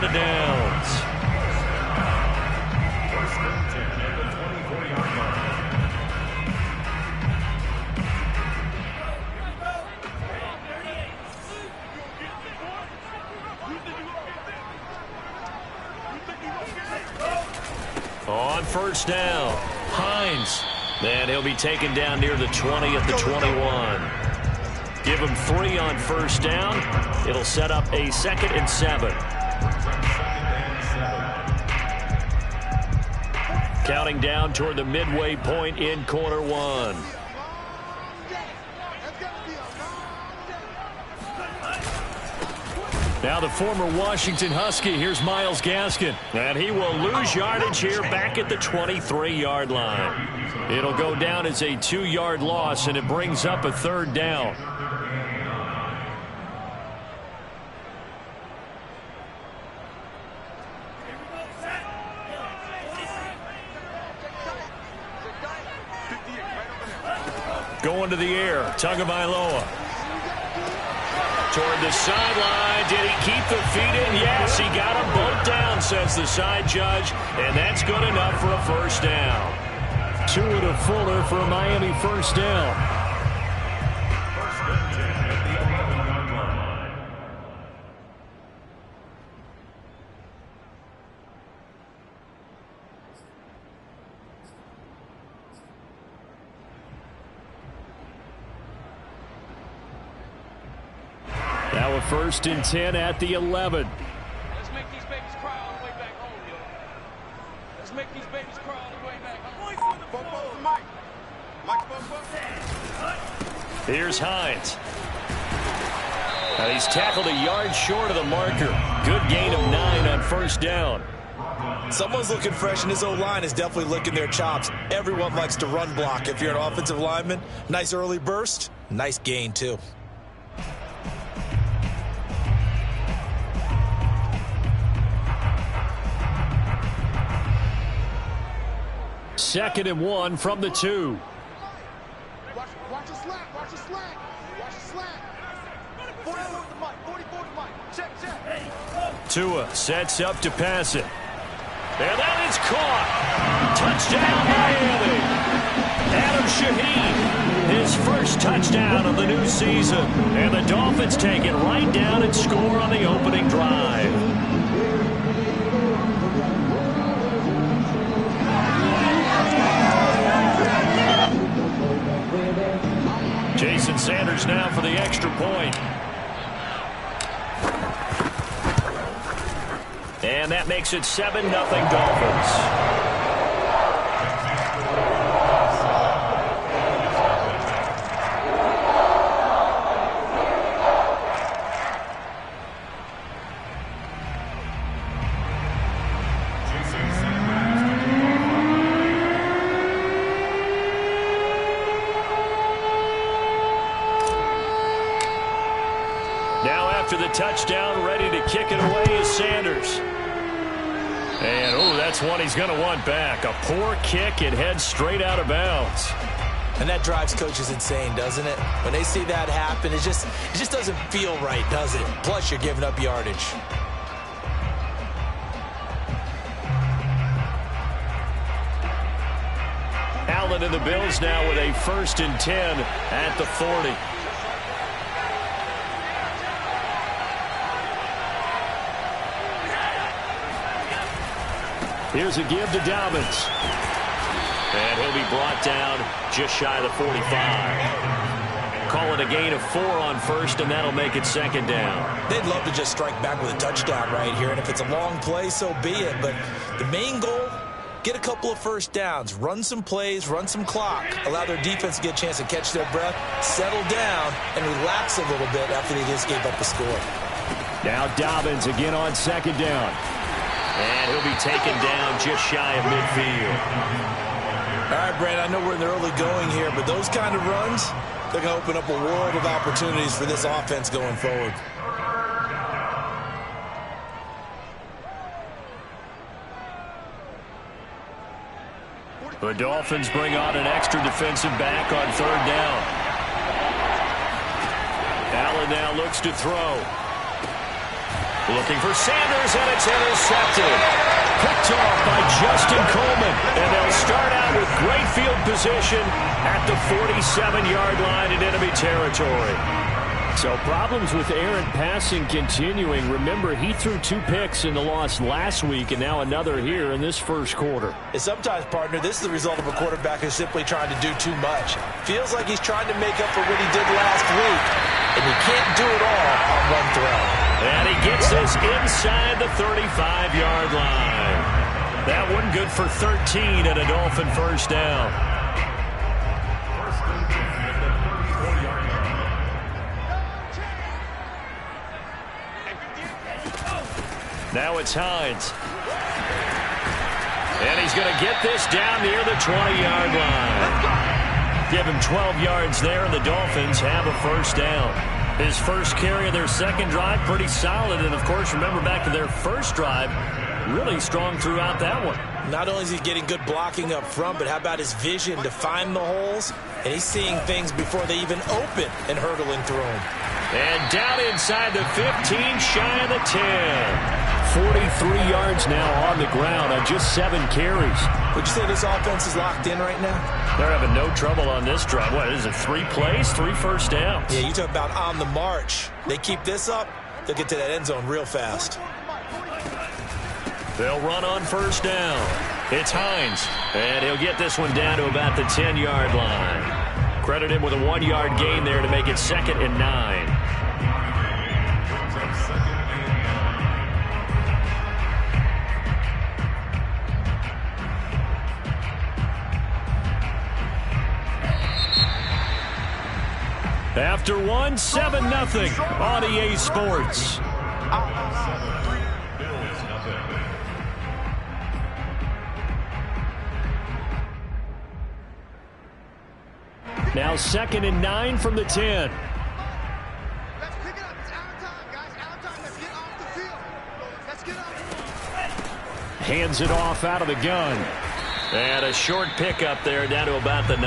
out of downs. On first down, Hines. And he'll be taken down near the 20 at the 21. Give him 3 on first down. It'll set up a 2nd and 7. Counting down toward the midway point in quarter 1. Now the former Washington Husky, here's Myles Gaskin. And he will lose yardage here back at the 23-yard line. It'll go down as a 2-yard loss, and it brings up a 3rd down. Going to the air, Tagovailoa. Toward the sideline. Did he keep the feet in? Yes, he got them both down, says the side judge. And that's good enough for a first down. Tua to Fuller for a Miami first down. Now a 1st and 10 at the 11. Let's make these babies cry all the way back home, yo. Let's make these babies cry all the way back home. Here's Hines. Now he's tackled a yard short of the marker. Good gain of 9 on first down. Someone's looking fresh, and his O-line is definitely licking their chops. Everyone likes to run block. If you're an offensive lineman, nice early burst, nice gain, too. Second and 1 from the 2. Watch the slack. Watch the slack. Watch the slack. 44 to Mike. 44 to Mike. Check. Tua sets up to pass it. And that is caught. Touchdown, Miami. Adam Shaheen, his first touchdown of the new season. And the Dolphins take it right down and score on the opening drive. Jason Sanders now for the extra point. And that makes it 7-0 Dolphins. The touchdown, ready to kick it away is Sanders. And, oh, that's one he's going to want back. A poor kick, it heads straight out of bounds. And that drives coaches insane, doesn't it? When they see that happen, it just doesn't feel right, does it? Plus, you're giving up yardage. Allen and the Bills now with a 1st and 10 at the 40. Here's a give to Dobbins. And he'll be brought down just shy of the 45. Call it a gain of 4 on first, and that'll make it 2nd down. They'd love to just strike back with a touchdown right here, and if it's a long play, so be it. But the main goal, get a couple of first downs, run some plays, run some clock, allow their defense to get a chance to catch their breath, settle down, and relax a little bit after they just gave up a score. Now Dobbins again on 2nd down. And he'll be taken down just shy of midfield. All right, Brand, I know we're in the early going here, but those kind of runs, they're going to open up a world of opportunities for this offense going forward. The Dolphins bring on an extra defensive back on 3rd down. Allen now looks to throw. Looking for Sanders, and it's intercepted. Picked off by Justin Coleman. And they'll start out with great field position at the 47-yard line in enemy territory. So problems with errant passing continuing. Remember, he threw 2 picks in the loss last week, and now another here in this first quarter. And sometimes, partner, this is the result of a quarterback who's simply trying to do too much. Feels like he's trying to make up for what he did last week, and he can't do it all on one throw. And he gets this inside the 35-yard line. That one good for 13 and a Dolphin first down. Now it's Hines. And he's going to get this down near the 20-yard line. Give him 12 yards there, and the Dolphins have a first down. His first carry of their second drive, pretty solid. And, of course, remember back to their first drive, really strong throughout that one. Not only is he getting good blocking up front, but how about his vision to find the holes? And he's seeing things before they even open and hurtling through them. And down inside the 15, shy of the 10. 43 yards now on the ground on just 7 carries. Would you say this offense is locked in right now? They're having no trouble on this drive. What is it, 3 plays, 3 first downs? Yeah, you talk about on the march. They keep this up, they'll get to that end zone real fast. They'll run on first down. It's Hines, and he'll get this one down to about the 10-yard line. Credit him with a 1-yard gain there to make it 2nd and 9. After 1, 7-0 on EA Sports. Now 2nd and 9 from the 10. Let's pick it up. It's our time, guys. Our time. Let's get off the field. Let's get off. Hands it off out of the gun. And a short pickup there down to about the 9.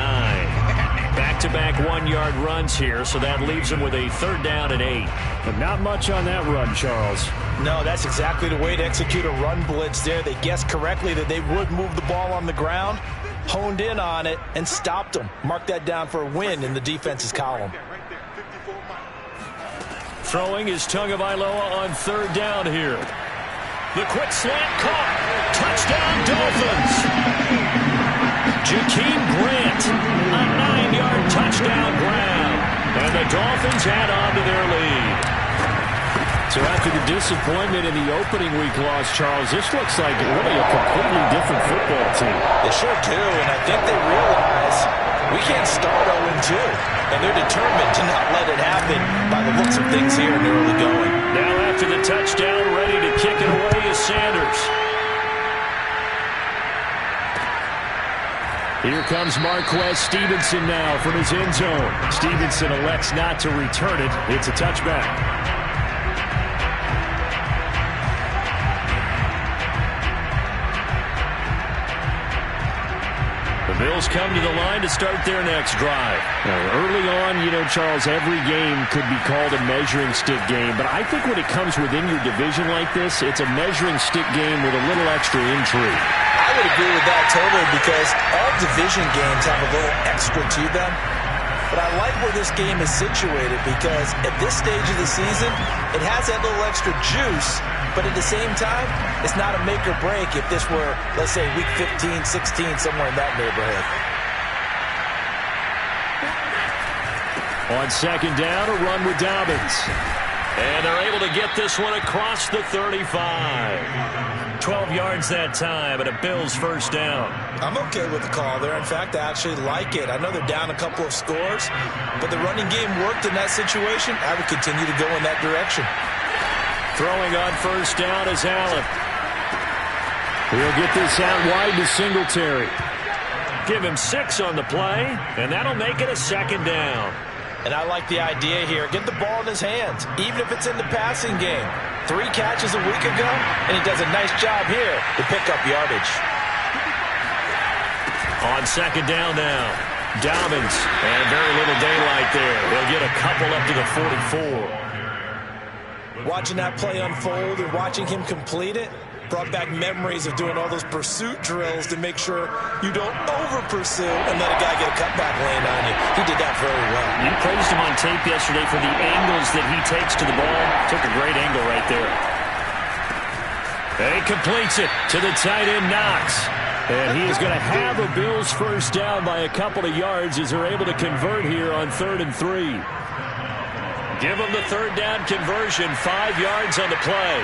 Back-to-back 1-yard runs here, so that leaves them with a 3rd down and 8. But not much on that run, Charles. No, that's exactly the way to execute a run blitz there. They guessed correctly that they would move the ball on the ground, honed in on it, and stopped them. Mark that down for a win in the defense's column. Throwing is Tagovailoa on 3rd down here. The quick slant caught. Touchdown, Dolphins. Jakeem Grant, a 9-yard touchdown grab. And the Dolphins add on to their lead. So after the disappointment in the opening week loss, Charles, this looks like really a completely different football team. They sure do, and I think they realize we can't start 0-2. And they're determined to not let it happen by the looks of things here in the early going. Now after the touchdown, ready to kick it away is Sanders. Here comes Marquez Stevenson now from his end zone. Stevenson elects not to return it. It's a touchback. The Bills come to the line to start their next drive. Now, early on, Charles, every game could be called a measuring stick game. But I think when it comes within your division like this, it's a measuring stick game with a little extra intrigue. I would agree with that totally because all division games have a little extra to them. But I like where this game is situated because at this stage of the season, it has that little extra juice. But at the same time, it's not a make or break if this were, let's say, week 15, 16, somewhere in that neighborhood. On 2nd down, a run with Dobbins. And they're able to get this one across the 35. 12 yards that time, and a Bills first down. I'm okay with the call there. In fact, I actually like it. I know they're down a couple of scores, but the running game worked in that situation. I would continue to go in that direction. Throwing on first down is Allen. He'll get this out wide to Singletary. Give him 6 on the play, and that'll make it a 2nd down. And I like the idea here. Get the ball in his hands, even if it's in the passing game. 3 catches a week ago, and he does a nice job here to pick up yardage. On 2nd down now, Dobbins, and very little daylight there. They'll get a couple up to the 44. Watching that play unfold and watching him complete it brought back memories of doing all those pursuit drills to make sure you don't over-pursue and let a guy get a cutback lane on you. He did that very well. You praised him on tape yesterday for the angles that he takes to the ball. Took a great angle right there. And he completes it to the tight end, Knox. And he is going to have a Bills first down by a couple of yards as they're able to convert here on 3rd and 3. Give him the third down conversion, 5 yards on the play.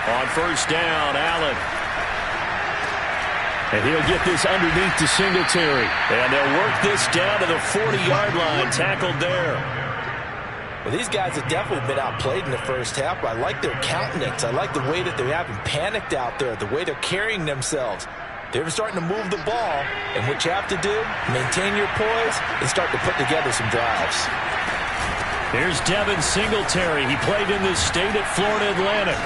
On first down, Allen. And he'll get this underneath to Singletary. And they'll work this down to the 40-yard line, tackled there. Well, these guys have definitely been outplayed in the first half, but I like their countenance. I like the way that they haven't panicked out there, the way they're carrying themselves. They're starting to move the ball, and what you have to do, maintain your poise and start to put together some drives. Here's Devin Singletary. He played in this state at Florida Atlantic.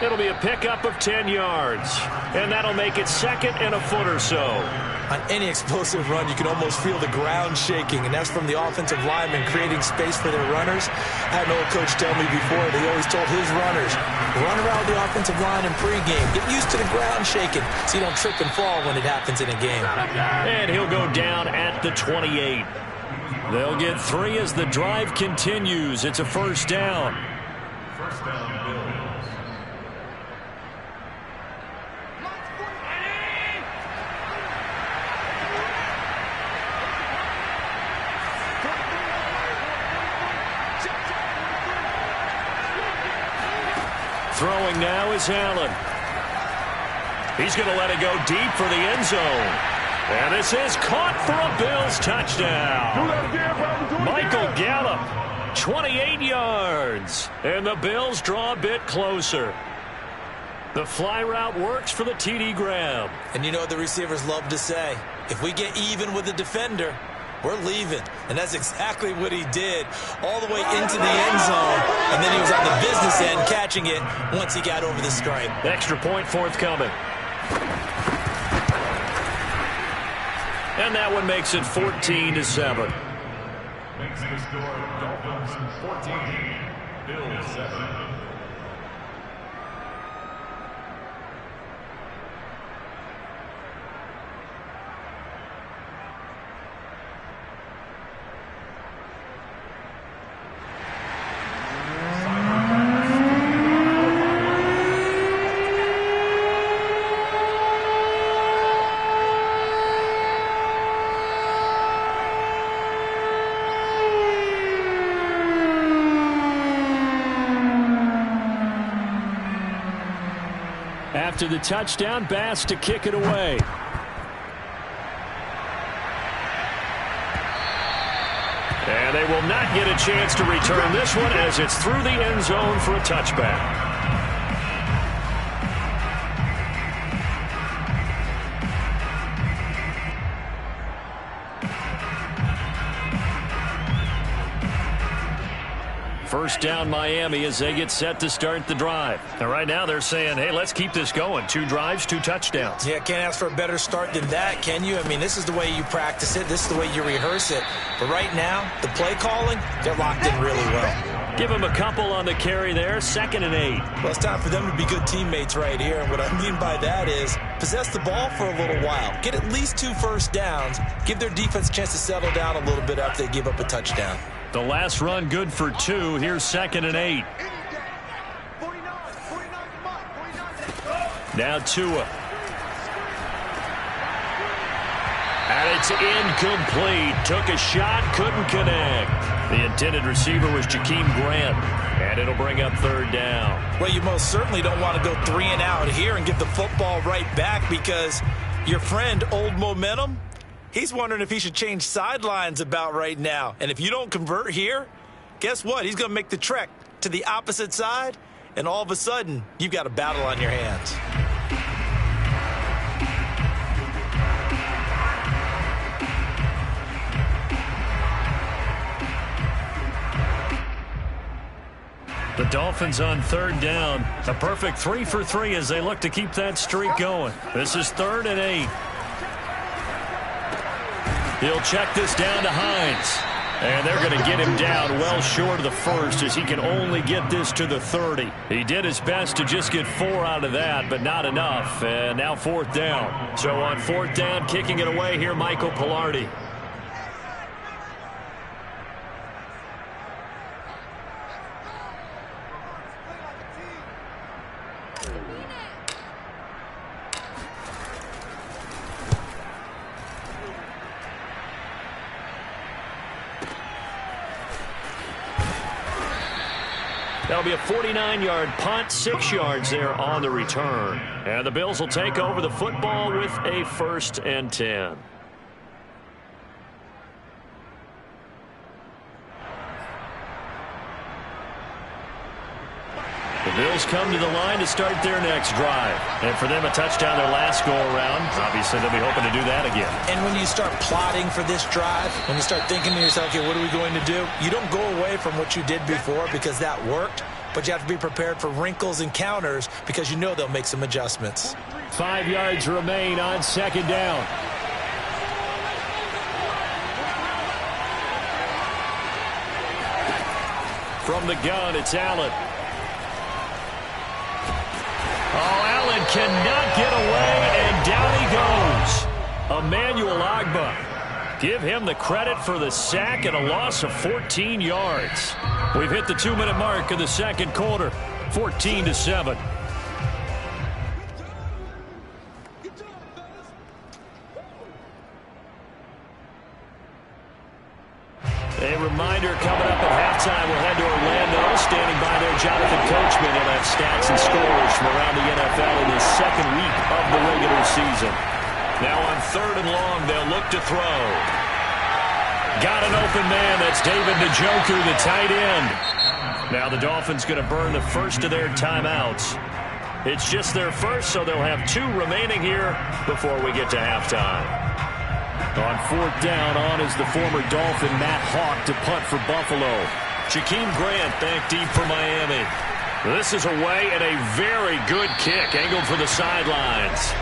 It'll be a pickup of 10 yards, and that'll make it 2nd and a foot or so. On any explosive run, you can almost feel the ground shaking, and that's from the offensive linemen creating space for their runners. I had an old coach tell me before, they always told his runners, run around the offensive line in pregame. Get used to the ground shaking so you don't trip and fall when it happens in a game. And he'll go down at the 28. They'll get 3 as the drive continues. It's a first down. First down, Bills. Throwing now is Allen. He's going to let it go deep for the end zone. And this is caught for a Bills touchdown. Michael Gallup, 28 yards. And the Bills draw a bit closer. The fly route works for the TD grab. And you know what the receivers love to say? If we get even with the defender, we're leaving. And that's exactly what he did all the way into the end zone. And then he was on the business end catching it once he got over the stripe. Extra point forthcoming. And that one makes it 14-7. Makes the score Dolphins 14, Bills 7. After the touchdown, Bass to kick it away. And they will not get a chance to return this one as it's through the end zone for a touchback. First down Miami as they get set to start the drive. And right now they're saying, hey, let's keep this going. 2 drives, 2 touchdowns. Yeah, can't ask for a better start than that, can you? I mean, this is the way you practice it. This is the way you rehearse it. But right now, the play calling, they're locked in really well. Give them a couple on the carry there. 2nd and 8. Well, it's time for them to be good teammates right here. And what I mean by that is possess the ball for a little while. Get at least 2 first downs. Give their defense a chance to settle down a little bit after they give up a touchdown. The last run good for 2. Here's 2nd and 8. Now Tua. And it's incomplete. Took a shot, couldn't connect. The intended receiver was Jakeem Grant. And it'll bring up 3rd down. Well, you most certainly don't want to go 3 and out here and get the football right back because your friend, Old Momentum, he's wondering if he should change sidelines about right now. And if you don't convert here, guess what? He's going to make the trek to the opposite side, and all of a sudden, you've got a battle on your hands. The Dolphins on 3rd down. A perfect 3 for 3 as they look to keep that streak going. This is 3rd and 8. He'll check this down to Hines. And they're going to get him down well short of the first as he can only get this to the 30. He did his best to just get 4 out of that, but not enough. And now 4th down. So on 4th down, kicking it away here, Michael Pilardi. That'll be a 49-yard punt, 6 yards there on the return. And the Bills will take over the football with a 1st and 10. The Bills come to the line to start their next drive. And for them, a touchdown their last go-around. Obviously, they'll be hoping to do that again. And when you start plotting for this drive, when you start thinking to yourself, okay, what are we going to do? You don't go away from what you did before because that worked, but you have to be prepared for wrinkles and counters because you know they'll make some adjustments. 5 yards remain on 2nd down. From the gun, it's Allen. Oh, Allen cannot get away, and down he goes. Emmanuel Ogbah. Give him the credit for the sack and a loss of 14 yards. We've hit the 2-minute mark of the 2nd quarter, 14-7. A reminder coming up at halftime. We'll head to Orlando. Standing by there, Jonathan Coachman. He'll have stats and scores from around the NFL in his 2nd week of the regular season. Now on 3rd and long, they'll look to throw. Got an open man. That's David Njoku, the tight end. Now the Dolphins going to burn the first of their timeouts. It's just their first, so they'll have 2 remaining here before we get to halftime. On 4th down, on is the former Dolphin Matt Hawk to punt for Buffalo. Jakeem Grant back deep for Miami. This is away and a very good kick, angled for the sidelines.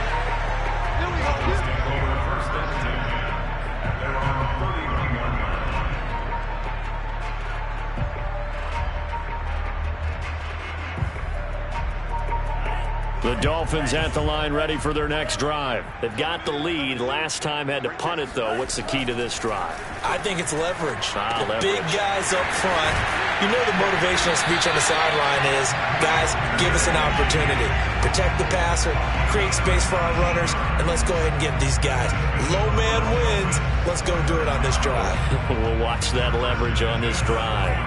The Dolphins at the line ready for their next drive. They've got the lead. Last time had to punt it, though. What's the key to this drive? I think it's leverage. Leverage. Big guys up front. You know the motivational speech on the sideline is, guys, give us an opportunity. Protect the passer, create space for our runners, and let's go ahead and get these guys. Low man wins. Let's go do it on this drive. We'll watch that leverage on this drive.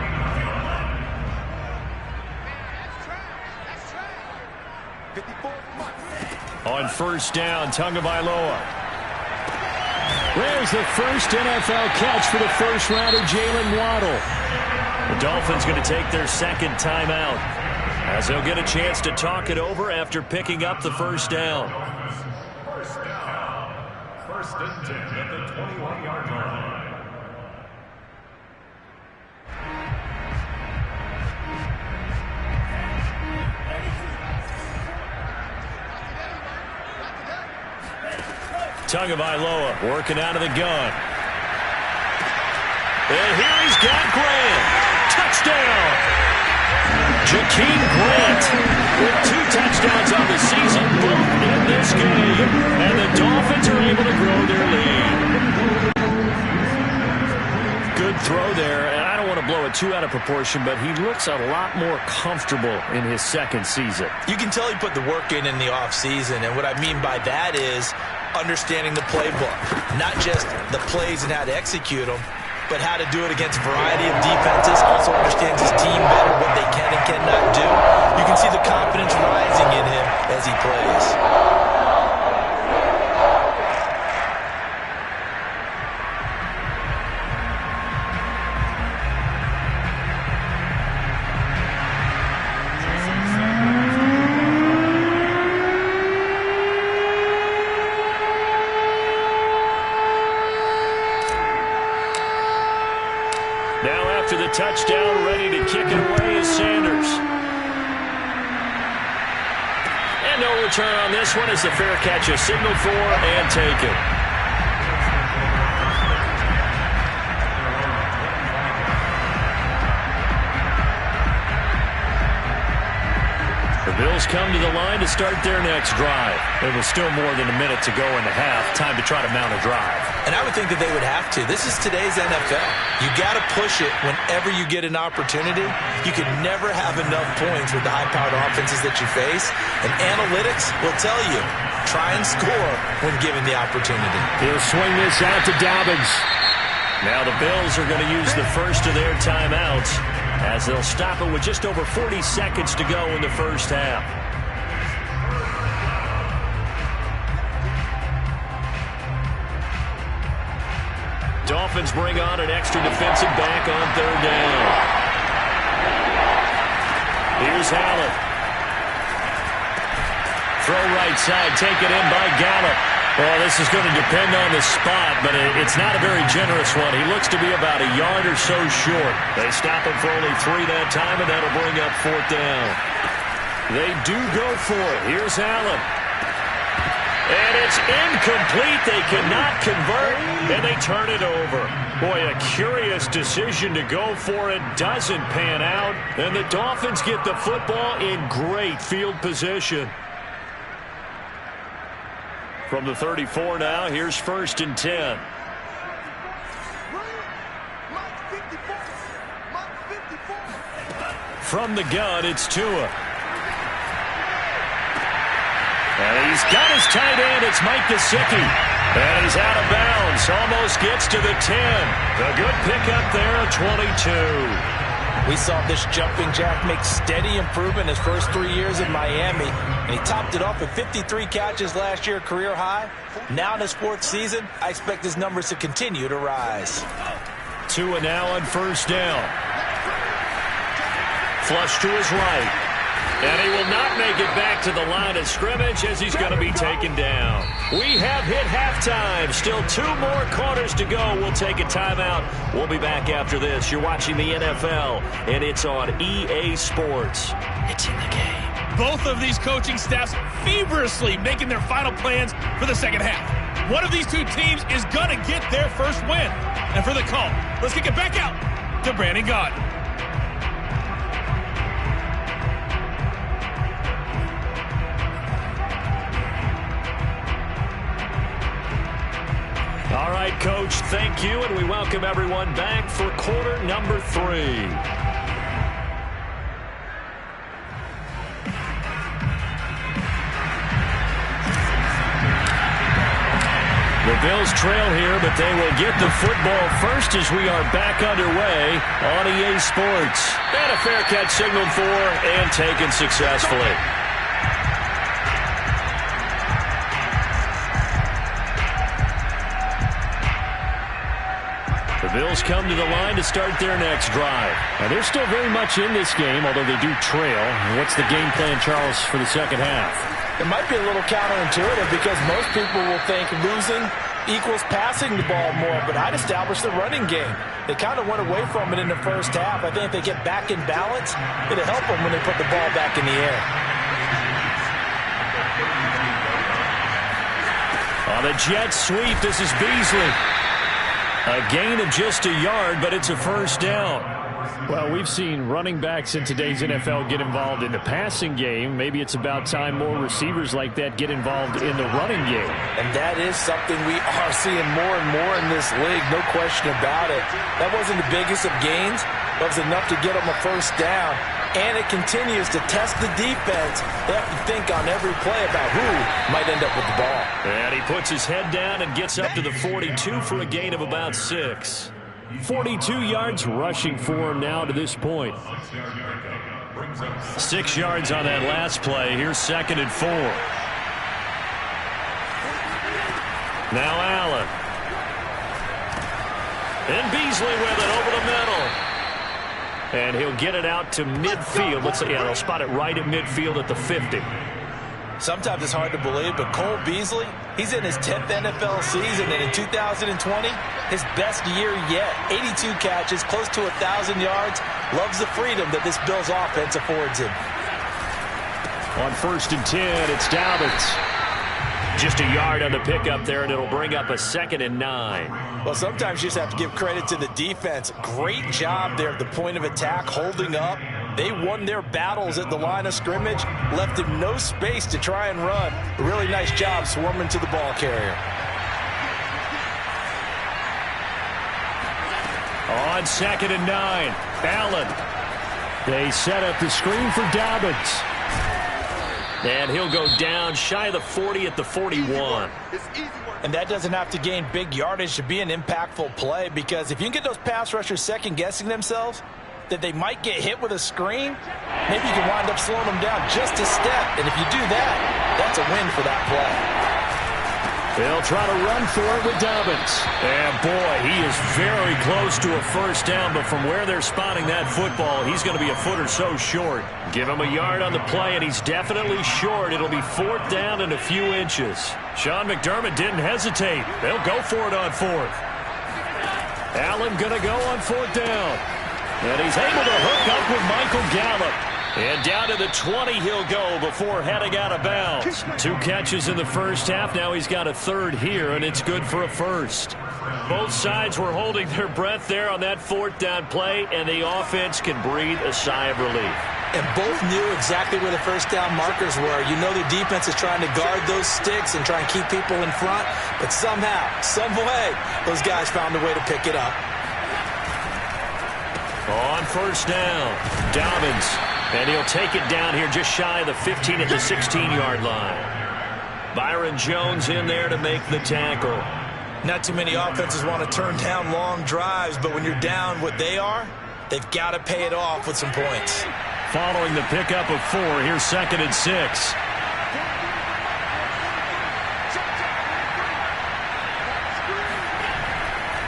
On 1st down, Tagovailoa. There's the first NFL catch for the first-rounder, Jalen Waddle. The Dolphins going to take their 2nd timeout as they'll get a chance to talk it over after picking up the 1st down. 1st and 10 at the 21-yard line. Tagovailoa working out of the gun. And here he's got Grant. Touchdown! Jakeem Grant with 2 touchdowns on the season, both in this game. And the Dolphins are able to grow their lead. Good throw there, and I don't want to blow it too out of proportion, but he looks a lot more comfortable in his 2nd season. You can tell he put the work in the offseason, and what I mean by that is understanding the playbook, not just the plays and how to execute them, but how to do it against a variety of defenses. Also understands his team better, what they can and cannot do. You can see the confidence rising in him as he plays. After the touchdown, ready to kick it away is Sanders. And no return on this one as the fair catch is signaled for and taken. Bills come to the line to start their next drive. There was still more than a minute to go in the half. Time to try to mount a drive. And I would think that they would have to. This is today's NFL. You got to push it whenever you get an opportunity. You can never have enough points with the high-powered offenses that you face. And analytics will tell you, try and score when given the opportunity. He'll swing this out to Dobbins. Now the Bills are going to use the first of their timeouts, as they'll stop it with just over 40 seconds to go in the first half. Dolphins bring on an extra defensive back on third down. Here's Allen. Throw right side, taken in by Gallup. Well, this is going to depend on the spot, but it's not a very generous one. He looks to be about a yard or so short. They stop him for only 3 that time, and that'll bring up fourth down. They do go for it. Here's Allen. And it's incomplete. They cannot convert, and they turn it over. Boy, a curious decision to go for it. Doesn't pan out, and the Dolphins get the football in great field position. From the 34 now, here's 1st and 10. From the gun, it's Tua. And he's got his tight end. It's Mike Gesicki. And he's out of bounds. Almost gets to the 10. A good pickup there at 22. We saw this jumping jack make steady improvement his first 3 years in Miami, and he topped it off with 53 catches last year, career high. Now in his 4th season, I expect his numbers to continue to rise. Tua now on first down. Flush to his right. And he will not make it back to the line of scrimmage as he's going to be taken down. We have hit halftime. Still 2 more quarters to go. We'll take a timeout. We'll be back after this. You're watching the NFL, and it's on EA Sports. It's in the game. Both of these coaching staffs feverishly making their final plans for the second half. One of these 2 teams is going to get their first win. And for the call, let's kick it back out to Brandon Gaudin. All right, Coach, thank you, and we welcome everyone back for quarter number 3. The Bills trail here, but they will get the football first as we are back underway on EA Sports. And a fair catch signaled for and taken successfully. The Bills come to the line to start their next drive. Now, they're still very much in this game, although they do trail. What's the game plan, Charles, for the second half? It might be a little counterintuitive because most people will think losing equals passing the ball more, but I'd establish the running game. They kind of went away from it in the first half. I think if they get back in balance, it'll help them when they put the ball back in the air. On the jet sweep, this is Beasley. A gain of just a yard, but it's a first down. Well, we've seen running backs in today's NFL get involved in the passing game. Maybe it's about time more receivers like that get involved in the running game. And that is something we are seeing more and more in this league, no question about it. That wasn't the biggest of gains, but it was enough to get them a first down. And it continues to test the defense. They have to think on every play about who might end up with the ball. And he puts his head down and gets up to the 42 for a gain of about 6. 42 yards rushing for him now to this point. 6 yards on that last play. Here's 2nd and 4. Now Allen. And Beasley with it over the middle. And he'll get it out to midfield. Let's say, yeah, they'll spot it right at midfield at the 50. Sometimes it's hard to believe, but Cole Beasley, he's in his 10th NFL season, and in 2020, his best year yet. 82 catches, close to 1,000 yards. Loves the freedom that this Bills offense affords him. On 1st and 10, it's Dobbins. Just a yard on the pickup there, and it'll bring up a 2nd and 9. Well, sometimes you just have to give credit to the defense. Great job there at the point of attack, holding up. They won their battles at the line of scrimmage, left him no space to try and run. A really nice job swarming to the ball carrier. On 2nd and 9, Allen. They set up the screen for Dobbins. And he'll go down shy of the 40 at the 41. And that doesn't have to gain big yardage to be an impactful play, because if you can get those pass rushers second-guessing themselves that they might get hit with a screen, maybe you can wind up slowing them down just a step. And if you do that, that's a win for that play. They'll try to run for it with Dobbins. And boy, he is very close to a first down, but from where they're spotting that football, he's going to be a foot or so short. Give him a yard on the play, and he's definitely short. It'll be 4th down and a few inches. Sean McDermott didn't hesitate. They'll go for it on 4th. Allen going to go on 4th down. And he's able to hook up with Michael Gallup. And down to the 20 he'll go before heading out of bounds. 2 catches in the first half. Now he's got a 3rd here, and it's good for a 1st. Both sides were holding their breath there on that 4th down play, and the offense can breathe a sigh of relief. And both knew exactly where the first down markers were. You know the defense is trying to guard those sticks and try and keep people in front, but somehow, some way, those guys found a way to pick it up. On 1st down, Dobbins. And he'll take it down here just shy of the 15 at the 16-yard line. Byron Jones in there to make the tackle. Not too many offenses want to turn down long drives, but when you're down what they are, they've got to pay it off with some points. Following the pickup of 4, here's 2nd and 6.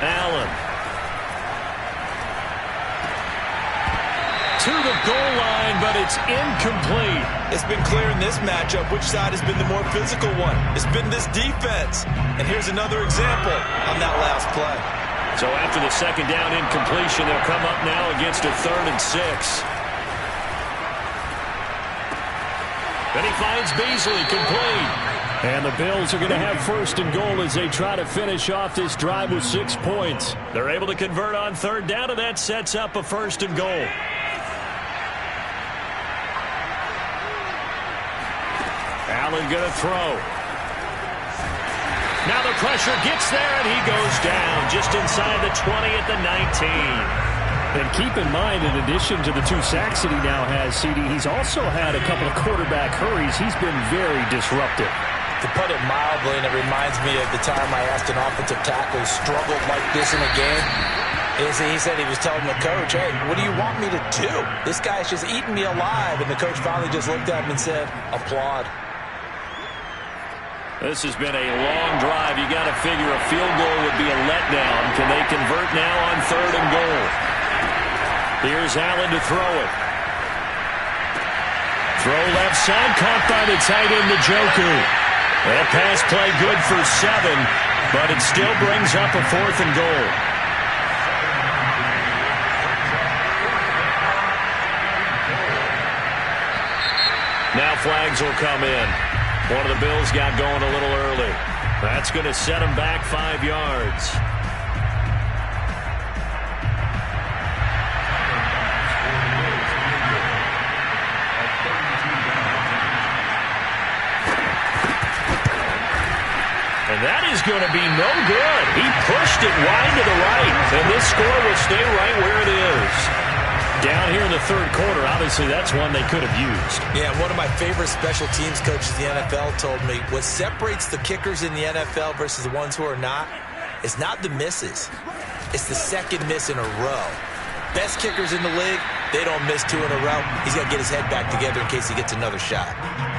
Allen. To the goal line, but it's incomplete. It's been clear in this matchup which side has been the more physical one. It's been this defense. And here's another example on that last play. So after the 2nd down incompletion, they'll come up now against a 3rd and 6. Then he finds Beasley complete. And the Bills are going to have 1st and goal as they try to finish off this drive with 6 points. They're able to convert on 3rd down, and that sets up a 1st and goal. Allen going to throw. Now the pressure gets there, and he goes down just inside the 20 at the 19. And keep in mind, in addition to the 2 sacks that he now has, CD, he's also had a couple of quarterback hurries. He's been very disruptive. To put it mildly, and it reminds me of the time I asked an offensive tackle who struggled like this in a game, he said he was telling the coach, hey, what do you want me to do? This guy's just eating me alive. And the coach finally just looked at him and said, applaud. This has been a long drive. You got to figure a field goal would be a letdown. Can they convert now on 3rd and goal? Here's Allen to throw it. Throw left side, caught by the tight end, Njoku. That pass play good for 7, but it still brings up a 4th and goal. Now flags will come in. One of the Bills got going a little early. That's going to set them back 5 yards. And that is going to be no good. He pushed it wide to the right, and this score will stay right where it is. Down here in the 3rd quarter, obviously that's one they could have used. Yeah, one of my favorite special teams coaches in the NFL told me what separates the kickers in the NFL versus the ones who are not is not the misses. It's the 2nd miss in a row. Best kickers in the league, they don't miss 2 in a row. He's got to get his head back together in case he gets another shot.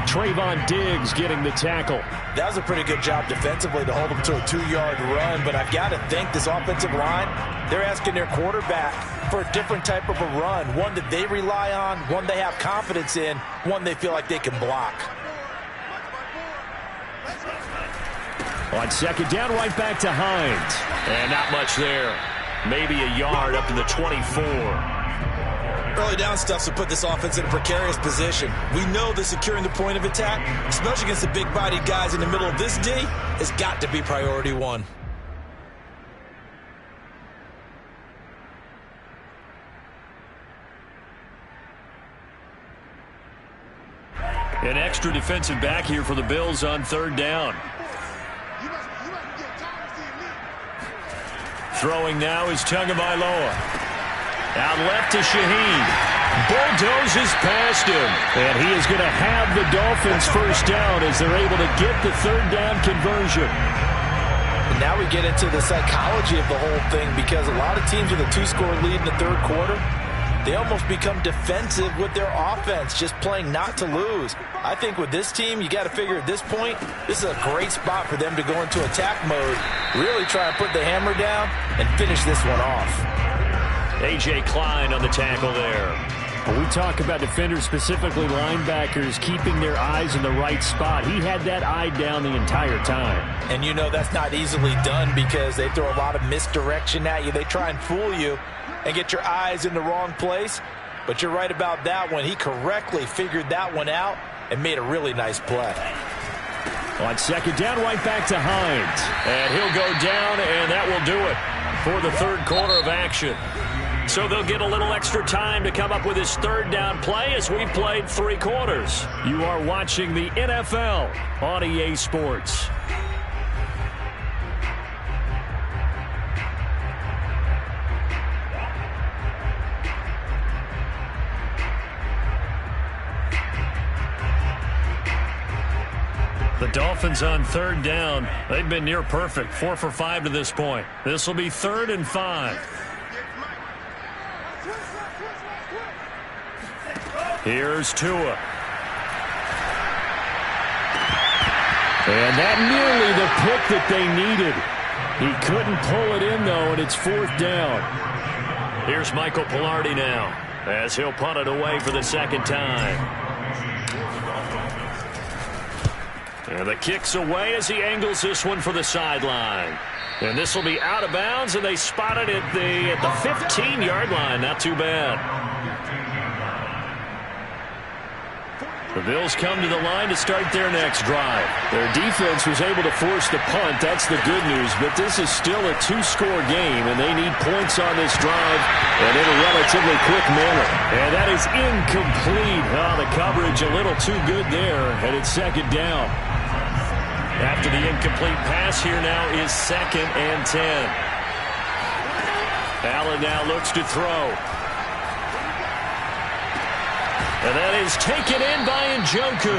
Trayvon Diggs getting the tackle. That was a pretty good job defensively to hold him to a 2-yard run, but I've got to think this offensive line, they're asking their quarterback for a different type of a run, one that they rely on, one they have confidence in, one they feel like they can block. On 2nd down, right back to Hines. And not much there. Maybe a yard up to the 24. Early down stuff to put this offense in a precarious position. We know that securing the point of attack, especially against the big-bodied guys in the middle of this D, has got to be priority 1. An extra defensive back here for the Bills on third down. Throwing now is Tagovailoa. Out left to Shaheen. Bulldozes past him. And he is going to have the Dolphins first down as they're able to get the third down conversion. And now we get into the psychology of the whole thing, because a lot of teams with a 2-score lead in the third quarter, they almost become defensive with their offense, just playing not to lose. I think with this team, you got to figure at this point, this is a great spot for them to go into attack mode, really try and put the hammer down and finish this one off. A.J. Klein on the tackle there. When we talk about defenders, specifically linebackers, keeping their eyes in the right spot, he had that eye down the entire time. And you know that's not easily done because they throw a lot of misdirection at you. They try and fool you and get your eyes in the wrong place. But you're right about that one. He correctly figured that one out and made a really nice play. On second down, right back to Hines. And he'll go down, and that will do it for the third quarter of action. So they'll get a little extra time to come up with his third down play as we've played 3 quarters. You are watching the NFL on EA Sports. The Dolphins on third down. They've been near perfect, 4 for 5 to this point. This will be 3rd and 5. Here's Tua. And that nearly the pick that they needed. He couldn't pull it in, though, and it's 4th down. Here's Michael Pilardi now as he'll punt it away for the second time. And the kick's away as he angles this one for the sideline. And this will be out of bounds, and they spot it at the 15-yard line. Not too bad. The Bills come to the line to start their next drive. Their defense was able to force the punt. That's the good news. But this is still a 2-score game, and they need points on this drive and in a relatively quick manner. And that is incomplete. Oh, the coverage a little too good there, and it's second down. After the incomplete pass, here now is 2nd and 10. Allen now looks to throw. And that is taken in by Njoku.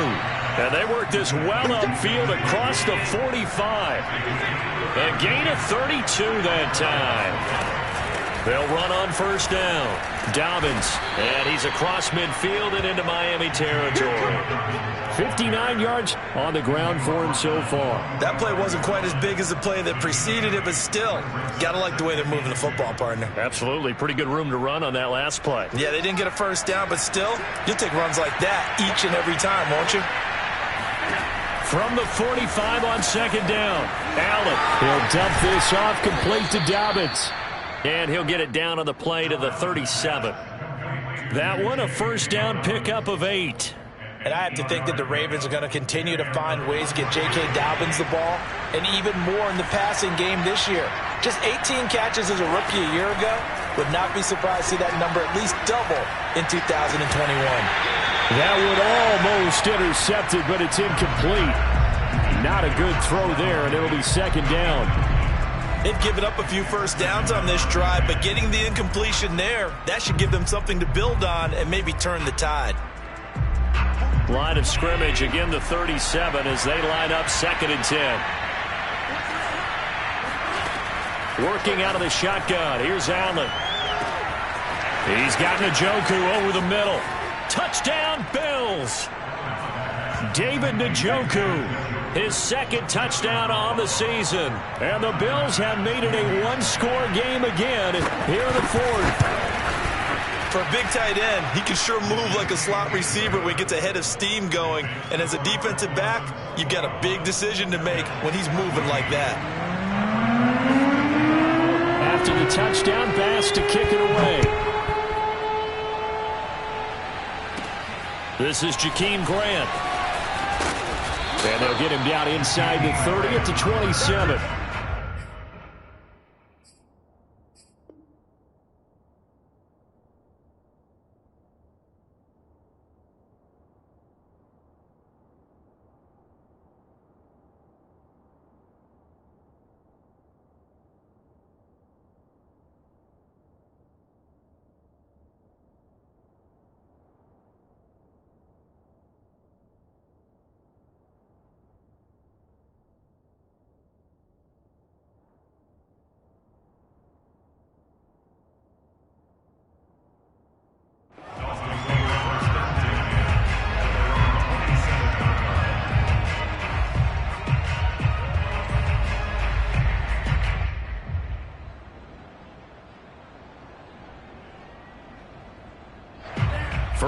And they work this well upfield across the 45. A gain of 32 that time. They'll run on first down. Dobbins, and he's across midfield and into Miami territory. 59 yards on the ground for him so far. That play wasn't quite as big as the play that preceded it, but still, got to like the way they're moving the football, partner. Absolutely. Pretty good room to run on that last play. Yeah, they didn't get a first down, but still, you'll take runs like that each and every time, won't you? From the 45 on second down, Allen. He'll dump this off, complete to Dobbins. And he'll get it down on the play to the 37. That one, a first down pickup of 8. And I have to think that the Ravens are going to continue to find ways to get J.K. Dobbins the ball, and even more in the passing game this year. Just 18 catches as a rookie a year ago. Would not be surprised to see that number at least double in 2021. That one almost intercepted, but it's incomplete. Not a good throw there, and it'll be second down. They've given up a few first downs on this drive, but getting the incompletion there, that should give them something to build on and maybe turn the tide. Line of scrimmage, again the 37 as they line up 2nd and 10. Working out of the shotgun. Here's Allen. He's got Njoku over the middle. Touchdown, Bills. David Njoku. His 2nd touchdown on the season. And the Bills have made it a 1-score game again here in the 4th. For a big tight end, he can sure move like a slot receiver when he gets a head of steam going. And as a defensive back, you've got a big decision to make when he's moving like that. After the touchdown, Bass to kick it away. This is Jakeem Grant. And they'll get him down inside the 30 at the 27.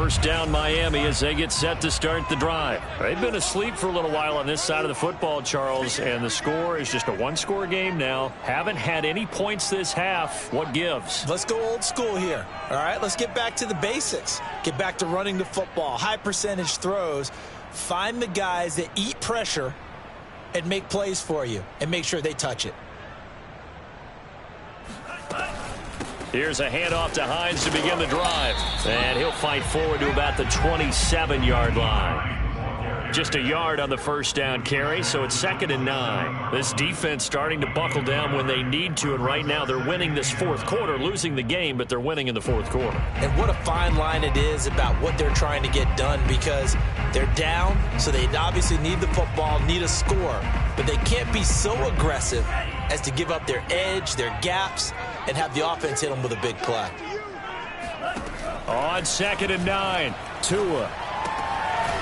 First down Miami as they get set to start the drive. They've been asleep for a little while on this side of the football, Charles, and the score is just a one-score game now. Haven't had any points this half. What gives? Let's go old school here. All right, let's get back to the basics. Get back to running the football, high percentage throws. Find the guys that eat pressure and make plays for you and make sure they touch it. Here's a handoff to Hines to begin the drive. And he'll fight forward to about the 27-yard line. Just a yard on the first down carry, so it's 2nd and 9. This defense starting to buckle down when they need to, and right now they're winning this fourth quarter, losing the game, but they're winning in the fourth quarter. And what a fine line it is about what they're trying to get done, because they're down, so they obviously need the football, need a score, but they can't be so aggressive as to give up their edge, their gaps, and have the offense hit them with a big play. On 2nd and 9, Tua.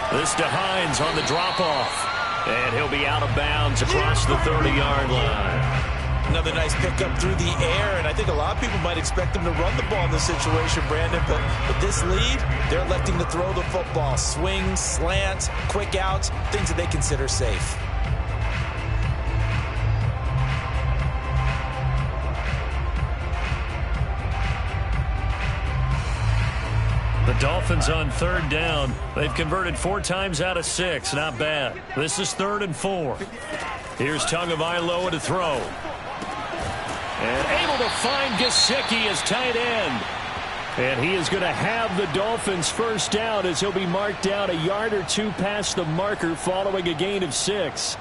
This to Hines on the drop-off. And he'll be out of bounds across the 30-yard line. Another nice pickup through the air, and I think a lot of people might expect them to run the ball in this situation, Brandon, but with this lead, they're electing to throw the football. Swings, slants, quick outs, things that they consider safe. The Dolphins on 3rd down. They've converted 4 times out of 6. Not bad. This is 3rd and 4. Here's Tagovailoa to throw. And able to find Gesicki as tight end. And he is going to have the Dolphins first down as he'll be marked down a yard or 2 past the marker following a gain of 6.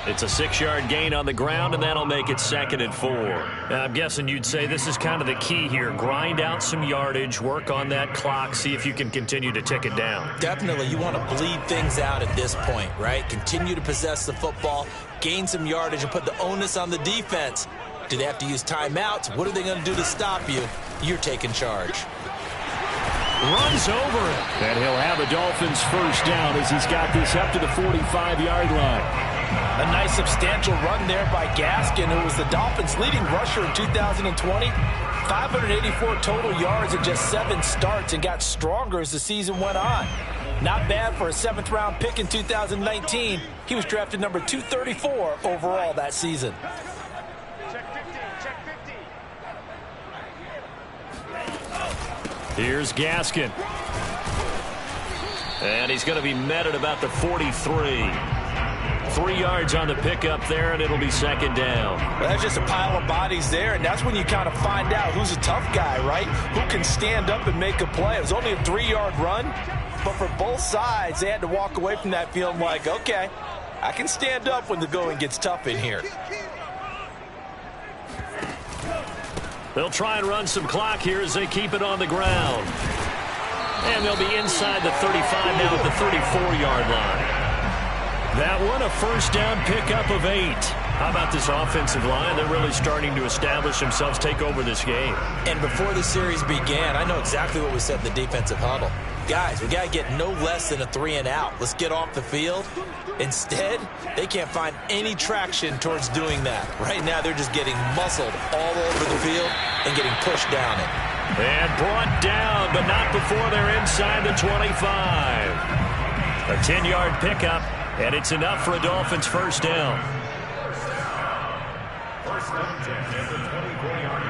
It's a 6-yard gain on the ground, and that'll make it 2nd and 4. Now, I'm guessing you'd say this is kind of the key here. Grind out some yardage, work on that clock, see if you can continue to tick it down. Definitely, you want to bleed things out at this point, right? Continue to possess the football, gain some yardage, and put the onus on the defense. Do they have to use timeouts? What are they going to do to stop you? You're taking charge. Runs over it. And he'll have the Dolphins first down as he's got this up to the 45-yard line. A nice substantial run there by Gaskin, who was the Dolphins' leading rusher in 2020. 584 total yards in just 7 starts and got stronger as the season went on. Not bad for a 7th-round pick in 2019. He was drafted number 234 overall that season. Here's Gaskin. And he's going to be met at about the 43. 3 yards on the pickup there, and it'll be 2nd down. Well, that's just a pile of bodies there, and that's when you kind of find out who's a tough guy, right? Who can stand up and make a play. It was only a 3-yard run, but for both sides, they had to walk away from that feeling like, okay, I can stand up when the going gets tough in here. They'll try and run some clock here as they keep it on the ground. And they'll be inside the 35 now at the 34-yard line. That one, a first down pickup of 8. How about this offensive line? They're really starting to establish themselves, take over this game. And before the series began, I know exactly what we said in the defensive huddle. Guys, we got to get no less than a 3-and-out. Let's get off the field. Instead, they can't find any traction towards doing that. Right now, they're just getting muscled all over the field and getting pushed down it. And brought down, but not before they're inside the 25. A 10-yard pickup, and it's enough for a Dolphins first down. First and 10 at the 24-yard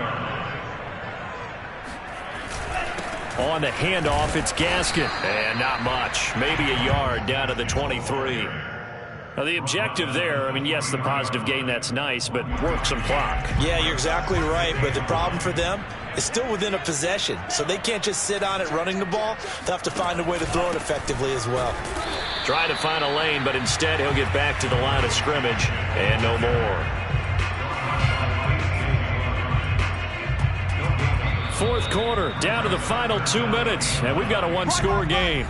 line. On the handoff, it's Gaskin. And not much. Maybe a yard down to the 23. Now, the objective there, I mean, yes, the positive gain, that's nice, but work some clock. Yeah, you're exactly right, but the problem for them is still within a possession, so they can't just sit on it running the ball. They'll have to find a way to throw it effectively as well. Trying to find a lane, but instead he'll get back to the line of scrimmage, and no more. fourth quarter, down to the final 2 minutes, and we've got a one-score game.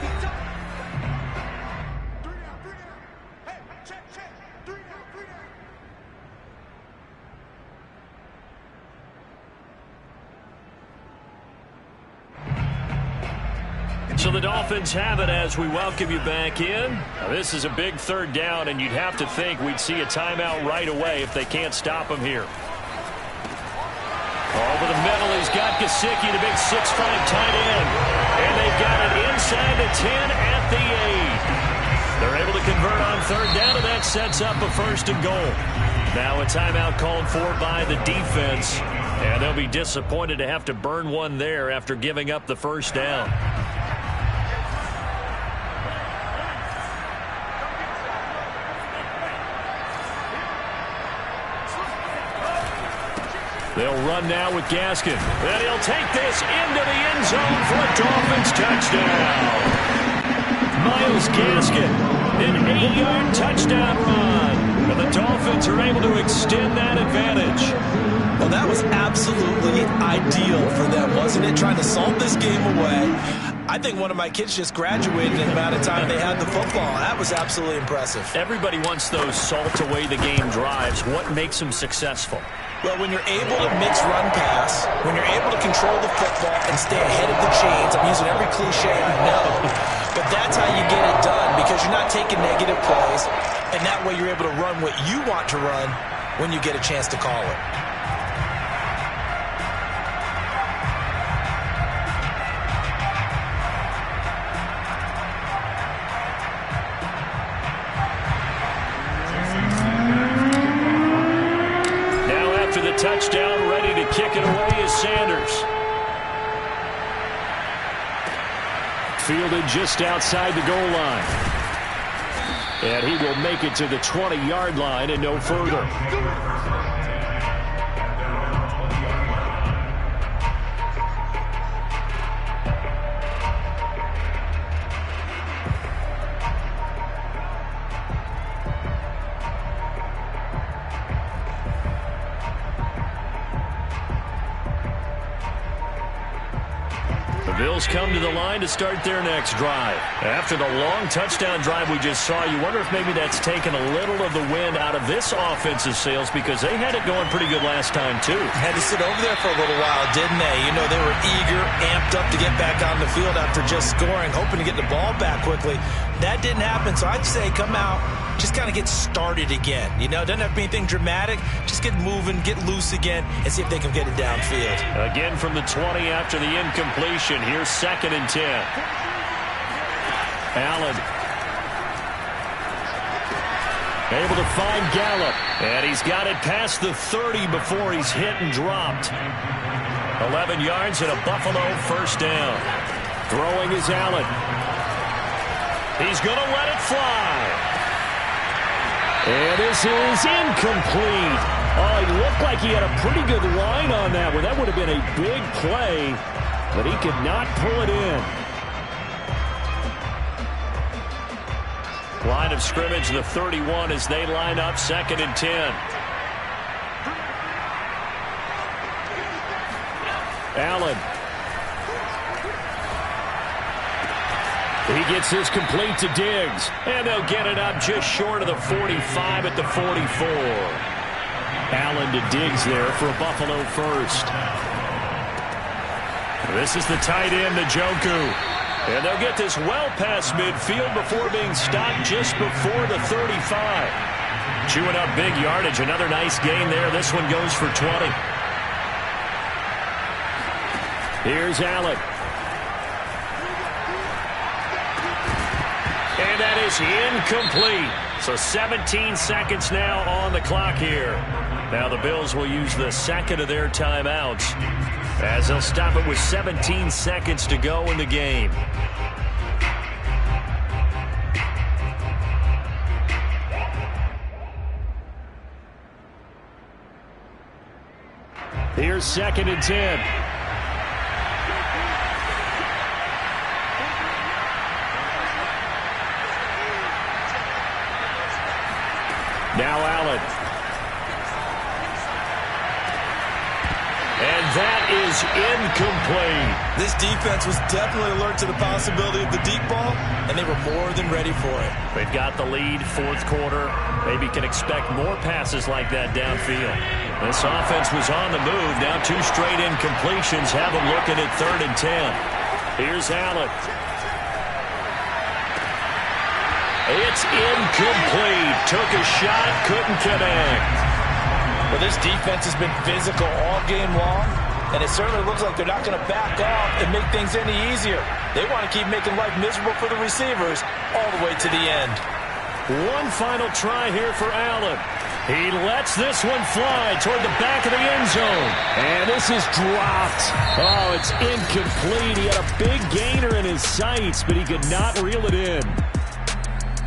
So the Dolphins have it as we welcome you back in. Now, this is a big third down, and you'd have to think we'd see a timeout right away if they can't stop him here. Over the middle, he's got Gesicki, the big 6'5" tight end. And they've got it inside the 10 at the 8. They're able to convert on third down, and that sets up a first and goal. Now a timeout called for by the defense. And they'll be disappointed to have to burn one there after giving up the first down. They'll run now with Gaskin. And he'll take this into the end zone for a Dolphins touchdown. Myles Gaskin, an 8-yard touchdown run. And the Dolphins are able to extend that advantage. Well, that was absolutely ideal for them, wasn't it? Trying to salt this game away. I think one of my kids just graduated in the amount of time they had the football. That was absolutely impressive. Everybody wants those salt-away-the-game drives. What makes them successful? Well, when you're able to mix run-pass, when you're able to control the football and stay ahead of the chains, I'm using every cliche I know, but that's how you get it done because you're not taking negative plays, and that way you're able to run what you want to run when you get a chance to call it. Touchdown, ready to kick it away is Sanders. Fielded just outside the goal line. And he will make it to the 20-yard line and no further. Bills come to the line to start their next drive. After the long touchdown drive we just saw, you wonder if maybe that's taken a little of the wind out of this offensive sails because they had it going pretty good last time, too. Had to sit over there for a little while, didn't they? You know, they were eager, amped up to get back on the field after just scoring, hoping to get the ball back quickly. That didn't happen, so I'd say come out, just kind of get started again. You know, doesn't have to be anything dramatic. Just get moving, get loose again, and see if they can get it downfield. Again from the 20 after the incompletion. Here's 2nd and 10. Allen. Able to find Gallup. And he's got it past the 30 before he's hit and dropped. 11 yards and a Buffalo first down. Throwing is Allen. He's going to let it fly. And this is incomplete. Oh, he looked like he had a pretty good line on that one. That would have been a big play, but he could not pull it in. Line of scrimmage, the 31 as they line up 2nd and 10. Allen. He gets this complete to Diggs. And they'll get it up just short of the 45 at the 44. Allen to Diggs there for a Buffalo first. This is the tight end, Njoku. And they'll get this well past midfield before being stopped just before the 35. Chewing up big yardage. Another nice gain there. This one goes for 20. Here's Allen. And that is incomplete. So 17 seconds now on the clock here. Now the Bills will use the second of their timeouts as they'll stop it with 17 seconds to go in the game. Here's 2nd and 10. Now Allen. And that is incomplete. This defense was definitely alert to the possibility of the deep ball, and they were more than ready for it. They've got the lead, fourth quarter. Maybe can expect more passes like that downfield. This offense was on the move. Now 2 straight incompletions have them looking at 3rd and 10. Here's Allen. It's incomplete. Took a shot, couldn't connect. Well, this defense has been physical all game long, and it certainly looks like they're not going to back off and make things any easier. They want to keep making life miserable for the receivers all the way to the end. One final try here for Allen. He lets this one fly toward the back of the end zone. And this is dropped. Oh, it's incomplete. He had a big gainer in his sights, but he could not reel it in.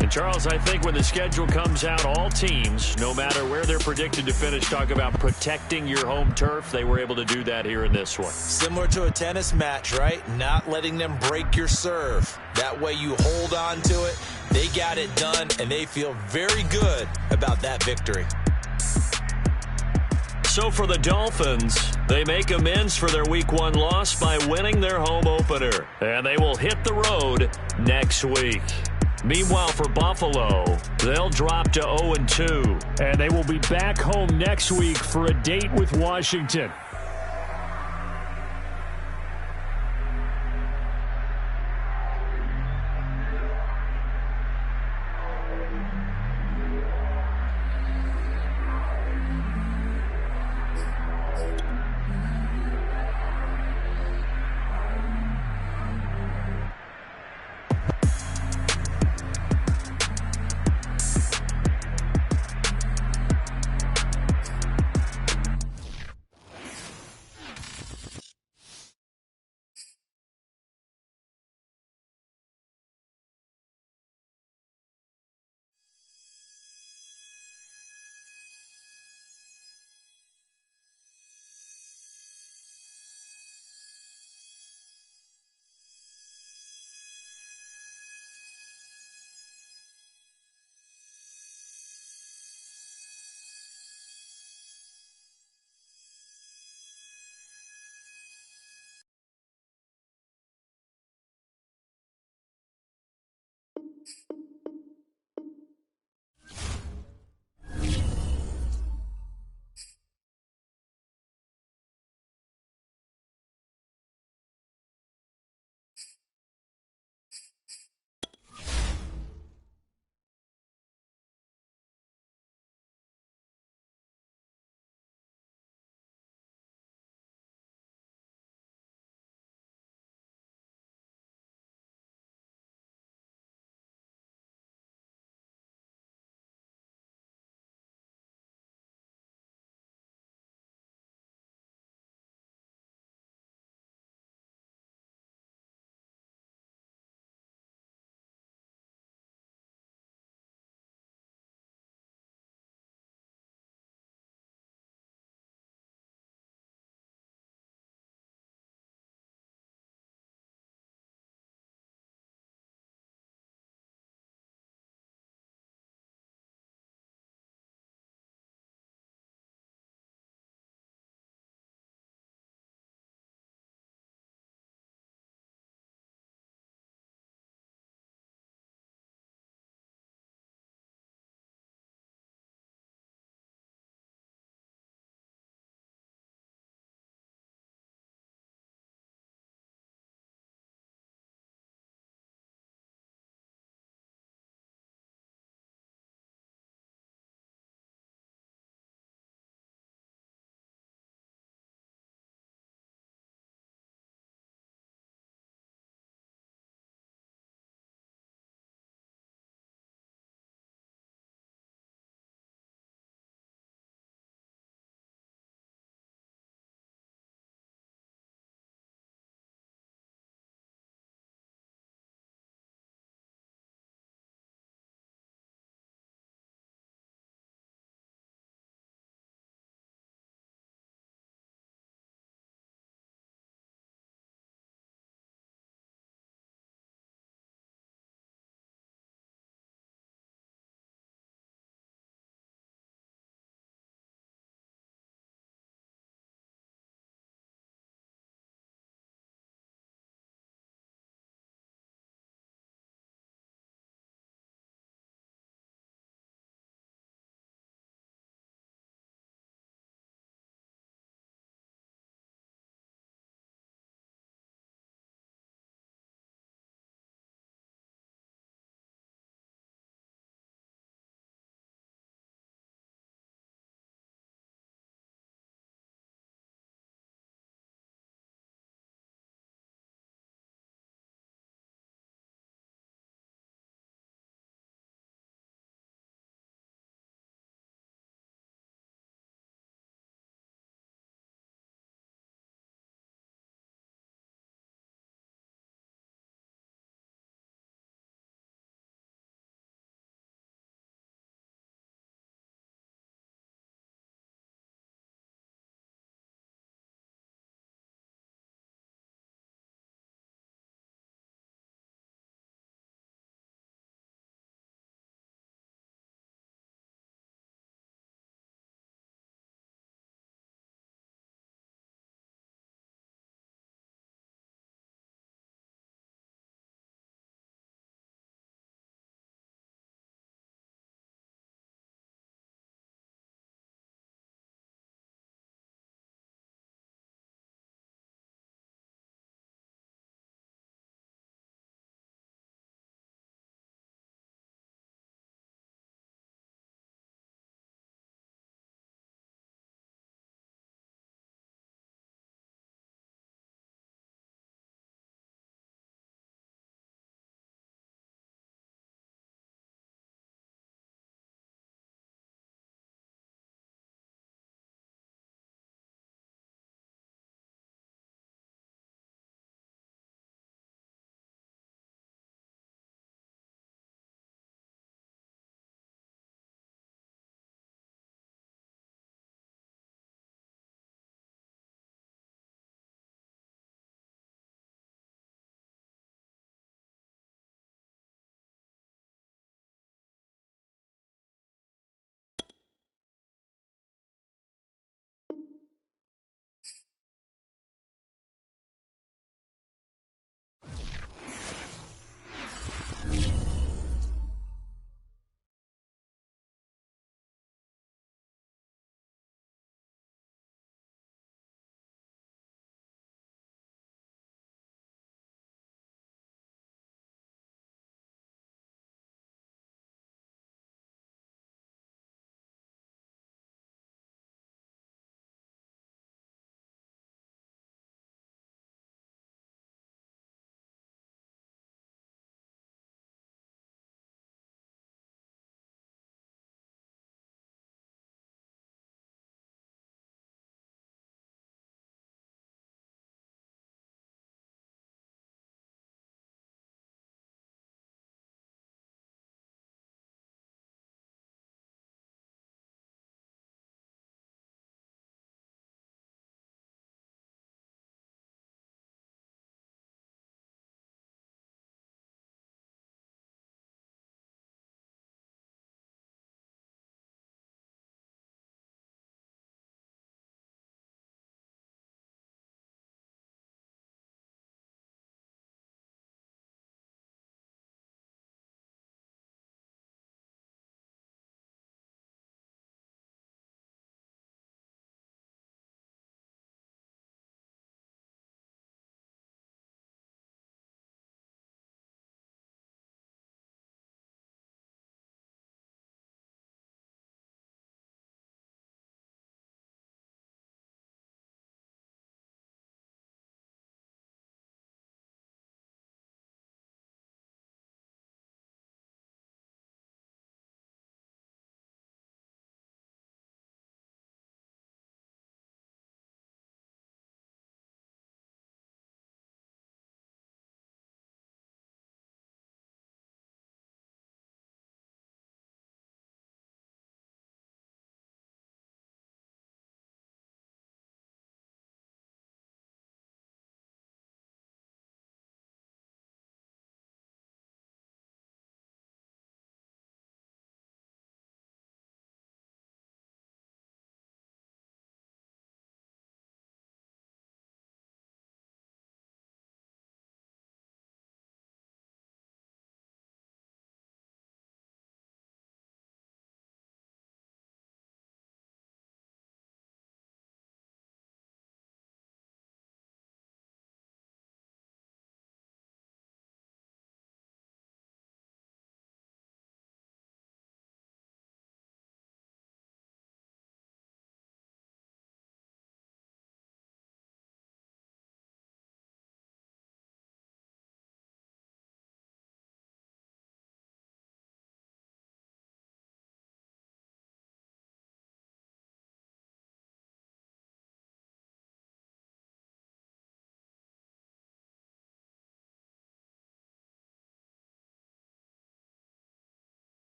And, Charles, I think when the schedule comes out, all teams, no matter where they're predicted to finish, talk about protecting your home turf. They were able to do that here in this one. Similar to a tennis match, right? Not letting them break your serve. That way you hold on to it. They got it done, and they feel very good about that victory. So for the Dolphins, they make amends for their Week 1 loss by winning their home opener. And they will hit the road next week. Meanwhile, for Buffalo, they'll drop to 0-2. And they will be back home next week for a date with Washington.